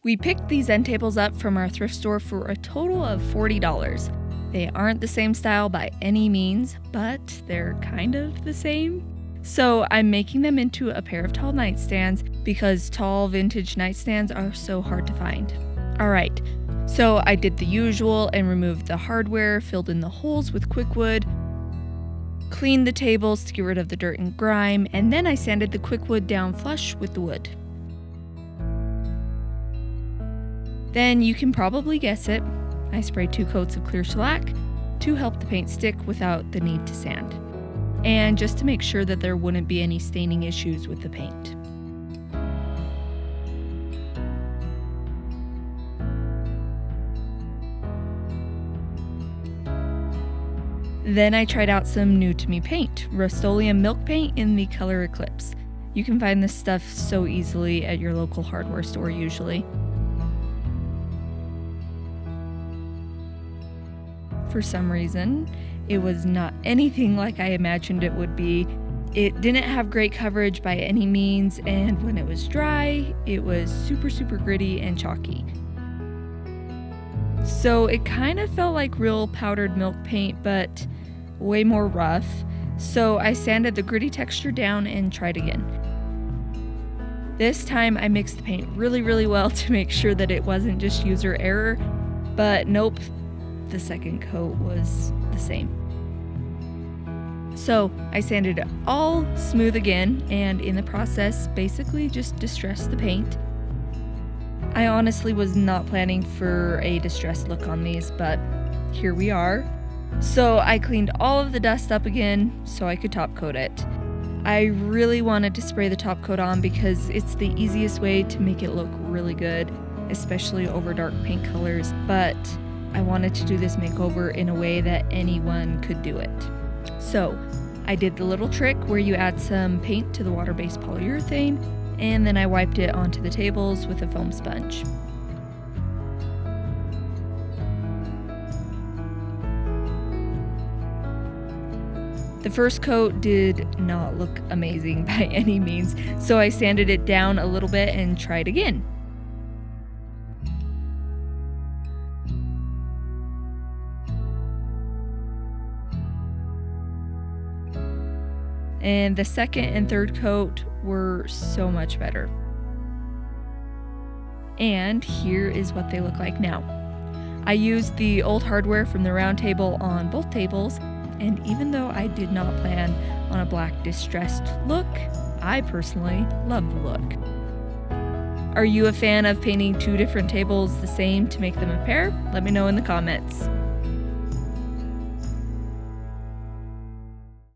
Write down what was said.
We picked these end tables up from our thrift store for a total of $40. They aren't the same style by any means, but they're kind of the same. So I'm making them into a pair of tall nightstands because tall vintage nightstands are so hard to find. Alright, so I did the usual and removed the hardware, filled in the holes with quickwood, cleaned the tables to get rid of the dirt and grime, and then I sanded the quickwood down flush with the wood. Then you can probably guess it, I sprayed 2 coats of clear shellac to help the paint stick without the need to sand, and just to make sure that there wouldn't be any staining issues with the paint. Then I tried out some new to me paint, Rustoleum Milk Paint in the color Eclipse. You can find this stuff so easily at your local hardware store usually. For some reason, it was not anything like I imagined it would be. It didn't have great coverage by any means, and when it was dry, it was super gritty and chalky. So it kind of felt like real powdered milk paint, but way more rough. So I sanded the gritty texture down and tried again. This time I mixed the paint really well to make sure that it wasn't just user error, but nope, the second coat was the same. So I sanded it all smooth again, and in the process basically just distressed the paint. I honestly was not planning for a distressed look on these, but here we are. So I cleaned all of the dust up again so I could top coat it. I really wanted to spray the top coat on because it's the easiest way to make it look really good, especially over dark paint colors, but I wanted to do this makeover in a way that anyone could do it. So I did the little trick where you add some paint to the water-based polyurethane, and then I wiped it onto the tables with a foam sponge. The first coat did not look amazing by any means, so I sanded it down a little bit and tried again. And the second and third coat were so much better. And here is what they look like now. I used the old hardware from the round table on both tables, and even though I did not plan on a black distressed look, I personally love the look. Are you a fan of painting 2 different tables the same to make them a pair? Let me know in the comments.